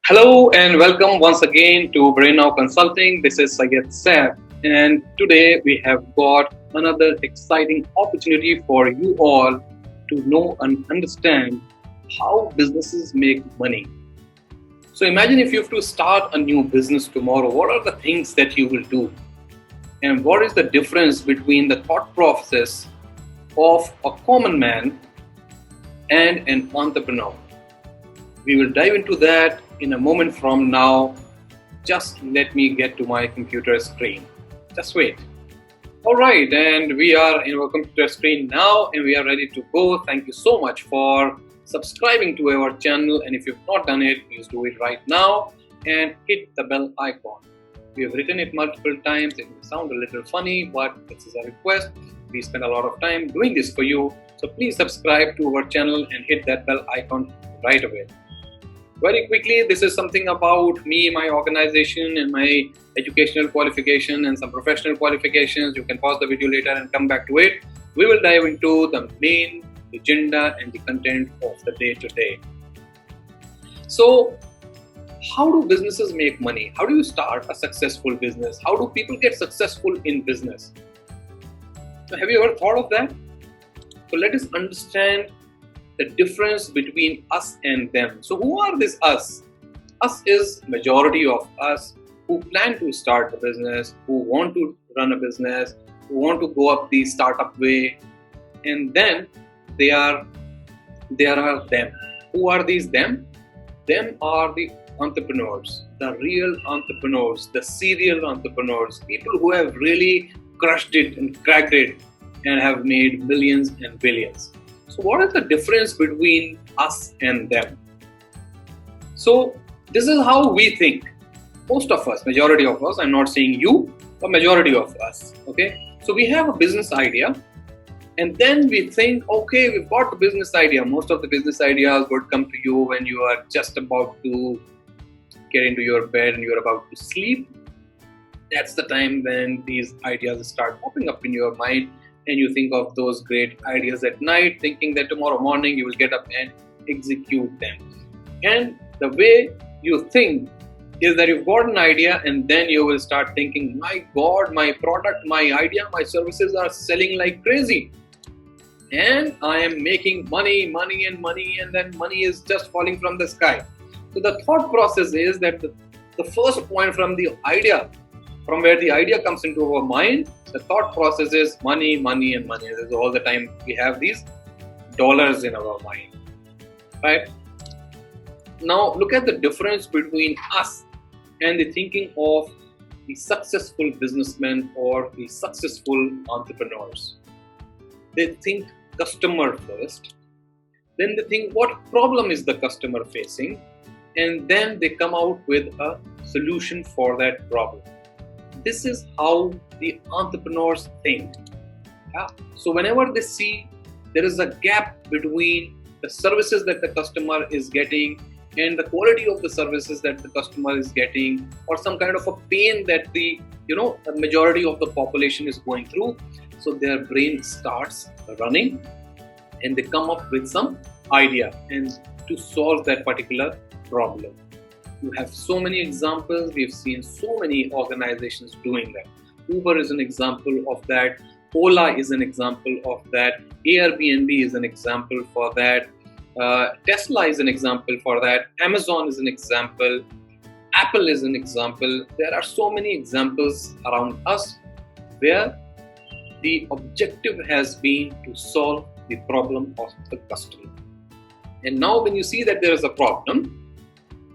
Hello and welcome once again to Brain Now Consulting. This is Syed Saif, and today we have got another exciting opportunity for you all to know and understand how businesses make money. So imagine if you have to start a new business tomorrow, what are the things that you will do? And what is the difference between the thought process of a common man and an entrepreneur? We will dive into that in a moment from now. Just let me get to my computer screen. Just wait. Alright, and we are in our computer screen now and we are ready to go. Thank you so much for subscribing to our channel, and if you've not done it, please do it right now and hit the bell icon. We have written it multiple times. It may sound a little funny, but this is a request. We spend a lot of time doing this for you. So please subscribe to our channel and hit that bell icon right away. Very quickly, this is something about me, my organization, and my educational qualification and some professional qualifications. You can pause the video later and come back to it. We will dive into the main agenda and the content of the day today. So, how do businesses make money? How do you start a successful business? How do people get successful in business? So have you ever thought of that? So let us understand the difference between us and them. So who are this us? Us is majority of us who plan to start a business, who want to run a business, who want to go up the startup way. And then there are them. Who are these them? Them are the entrepreneurs, the real entrepreneurs, the serial entrepreneurs, people who have really crushed it and cracked it and have made millions and billions. So what is the difference between us and them? So this is how we think. Most of us, majority of us, I'm not saying you, but majority of us, okay? So we have a business idea and then we think, okay, we've got the business idea. Most of the business ideas would come to you when you are just about to get into your bed and you're about to sleep. That's the time when these ideas start popping up in your mind. And you think of those great ideas at night, thinking that tomorrow morning you will get up and execute them. And the way you think is that you've got an idea and then you will start thinking, my God, my product, my idea, my services are selling like crazy. And I am making money, and then money is just falling from the sky. So the thought process is that the first point from the idea, from where the idea comes into our mind, the thought process is money. There's all the time we have these dollars in our mind, right? Now look at the difference between us and the thinking of the successful businessmen or the successful entrepreneurs. They think customer first, then they think what problem is the customer facing, and then they come out with a solution for that problem. This is how the entrepreneurs think. Yeah? So whenever they see there is a gap between the services that the customer is getting and the quality of the services that the customer is getting, or some kind of a pain that the majority of the population is going through, so their brain starts running and they come up with some idea and to solve that particular problem. You have so many examples. We've seen so many organizations doing that. Uber is an example of that. Ola is an example of that. Airbnb is an example for that. Tesla is an example for that. Amazon is an example. Apple is an example. There are so many examples around us where the objective has been to solve the problem of the customer. And now when you see that there is a problem,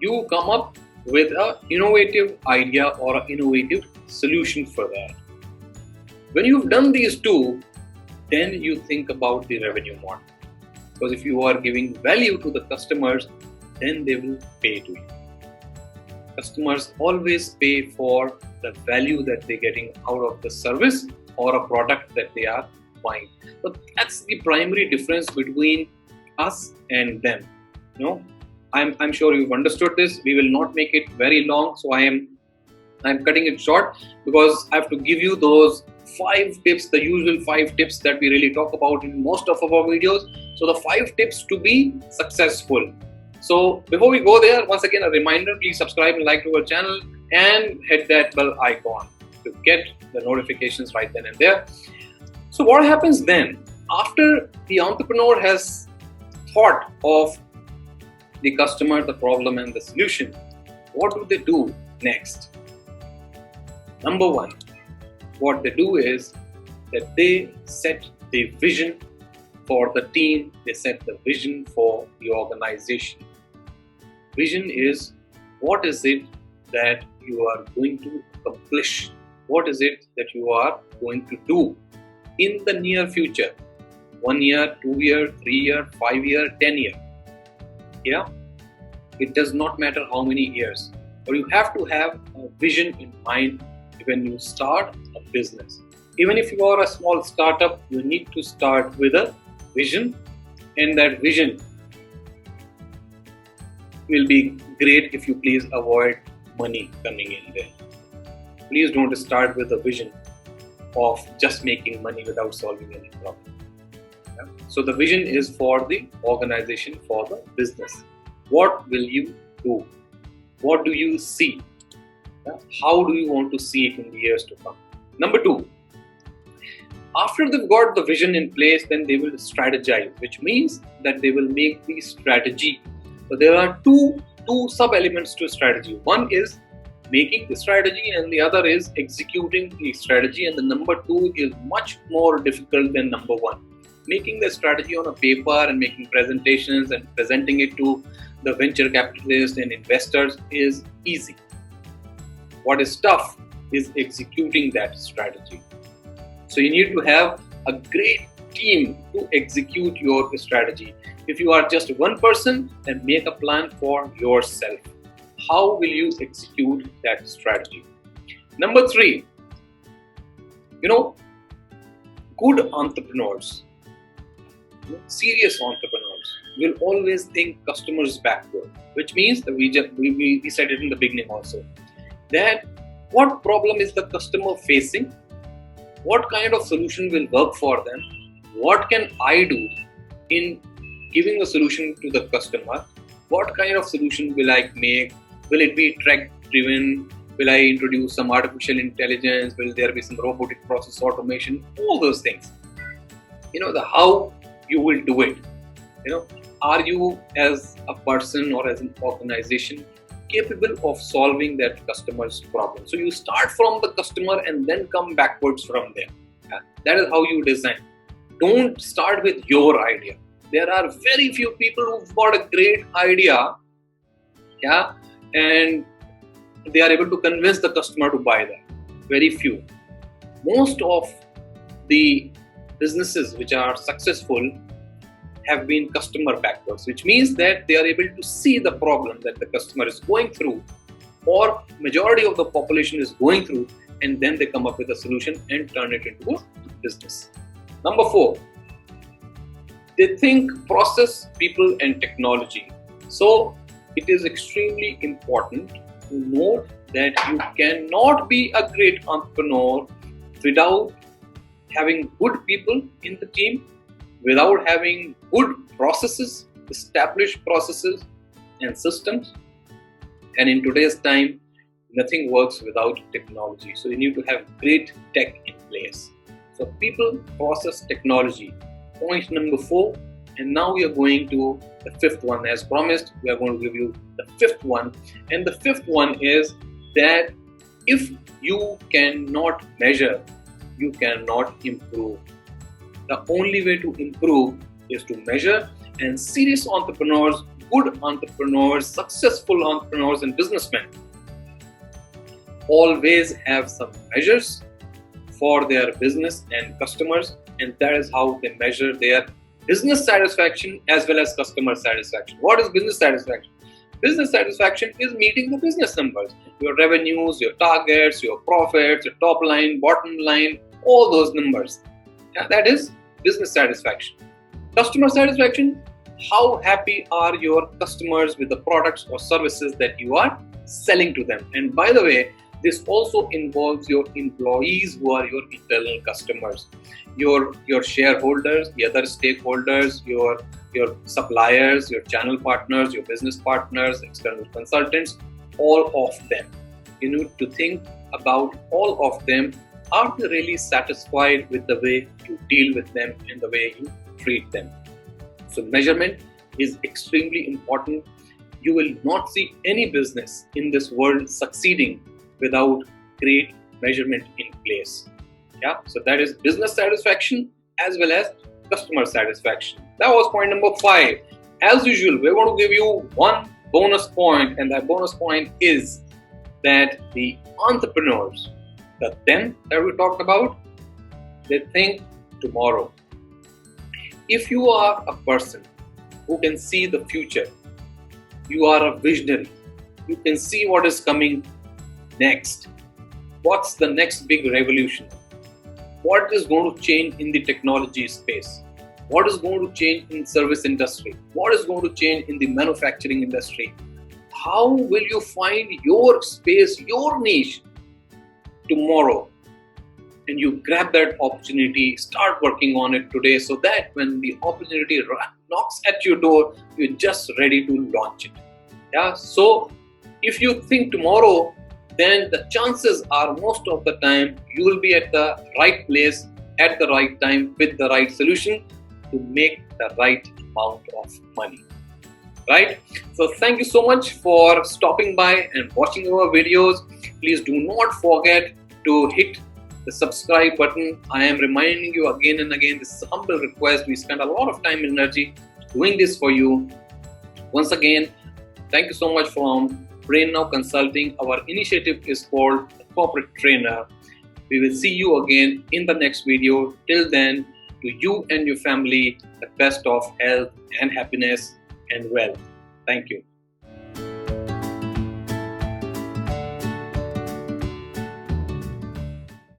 you come up with an innovative idea or an innovative solution for that. When you've done these two, then you think about the revenue model. Because if you are giving value to the customers, then they will pay to you. Customers always pay for the value that they're getting out of the service or a product that they are buying. So that's the primary difference between us and them. I'm sure you've understood this. We will not make it very long, so I'm cutting it short because I have to give you those 5 tips, the usual 5 tips that we really talk about in most of our videos. So the 5 tips to be successful. So before we go there, once again a reminder, please subscribe and like to our channel and hit that bell icon to get the notifications right then and there. So what happens then after the entrepreneur has thought of the customer, the problem and the solution? What do they do next? Number one, what they do is that they set the vision for the team, they set the vision for the organization. Vision is, what is it that you are going to accomplish? What is it that you are going to do in the near future? 1 year, 2 year, 3 year, 5 year, 10 year. Yeah, it does not matter how many years, but you have to have a vision in mind when you start a business. Even if you are a small startup, you need to start with a vision, and that vision will be great if you please avoid money coming in there. Please don't start with a vision of just making money without solving any problem. Yeah? So the vision is for the organization, for the business. What will you do? What do you see? Yeah? How do you want to see it in the years to come? Number two, after they've got the vision in place, then they will strategize, which means that they will make the strategy. So there are two sub-elements to strategy. One is making the strategy and the other is executing the strategy, and the number two is much more difficult than number one. Making the strategy on a paper and making presentations and presenting it to the venture capitalists and investors is easy. What is tough is executing that strategy. So you need to have a great team to execute your strategy. If you are just one person, then make a plan for yourself. How will you execute that strategy? Number three, good entrepreneurs, serious entrepreneurs will always think customers backward, which means that we said it in the beginning also, that what problem is the customer facing? What kind of solution will work for them? What can I do in giving a solution to the customer? What kind of solution will I make? Will it be track driven? Will I introduce some artificial intelligence? Will there be some robotic process automation? All those things. The how you will do it. Are you as a person or as an organization capable of solving that customer's problem? So you start from the customer and then come backwards from there. Yeah? That is how you design. Don't start with your idea. There are very few people who've got a great idea, yeah, and they are able to convince the customer to buy that. Very few. Most of the businesses which are successful have been customer backwards, which means that they are able to see the problem that the customer is going through or majority of the population is going through, and then they come up with a solution and turn it into a business. Number four, they think process, people and technology. So it is extremely important to note that you cannot be a great entrepreneur without having good people in the team, without having good processes, established processes and systems. And in today's time, nothing works without technology. So you need to have great tech in place. So people, process, technology. Point number four. And now we are going to the fifth one. As promised, we are going to give you the fifth one. And the fifth one is that if you cannot measure, you cannot improve. The only way to improve is to measure, and serious entrepreneurs, good entrepreneurs, successful entrepreneurs and businessmen always have some measures for their business and customers, and that is how they measure their business satisfaction as well as customer satisfaction. What is business satisfaction? Business satisfaction is meeting the business numbers, your revenues, your targets, your profits, your top line, bottom line, all those numbers. Yeah, that is business satisfaction. Customer satisfaction, how happy are your customers with the products or services that you are selling to them? And by the way, this also involves your employees who are your internal customers, your shareholders, the other stakeholders, your your suppliers, your channel partners, your business partners, external consultants, all of them. You need to think about all of them. Are they really satisfied with the way you deal with them and the way you treat them? So measurement is extremely important. You will not see any business in this world succeeding without great measurement in place. Yeah, so that is business satisfaction as well as customer satisfaction. That was point number 5. As usual, we're going to give you one bonus point, and that bonus point is that the entrepreneurs, the them that we talked about, they think tomorrow. If you are a person who can see the future, you are a visionary, you can see what is coming next. What's the next big revolution? What is going to change in the technology space? What is going to change in service industry? What is going to change in the manufacturing industry? How will you find your space, your niche tomorrow? And you grab that opportunity, start working on it today so that when the opportunity knocks at your door, you're just ready to launch it. Yeah. So if you think tomorrow, then the chances are most of the time you will be at the right place at the right time with the right solution to make the right amount of money. Right? So thank you so much for stopping by and watching our videos. Please do not forget to hit the subscribe button. I am reminding you again and again, this is a humble request. We spend a lot of time and energy doing this for you. Once again, thank you so much from Brain Now Consulting. Our initiative is called the Corporate Trainer. We will see you again in the next video. Till then, to you and your family, the best of health and happiness and wealth. Thank you.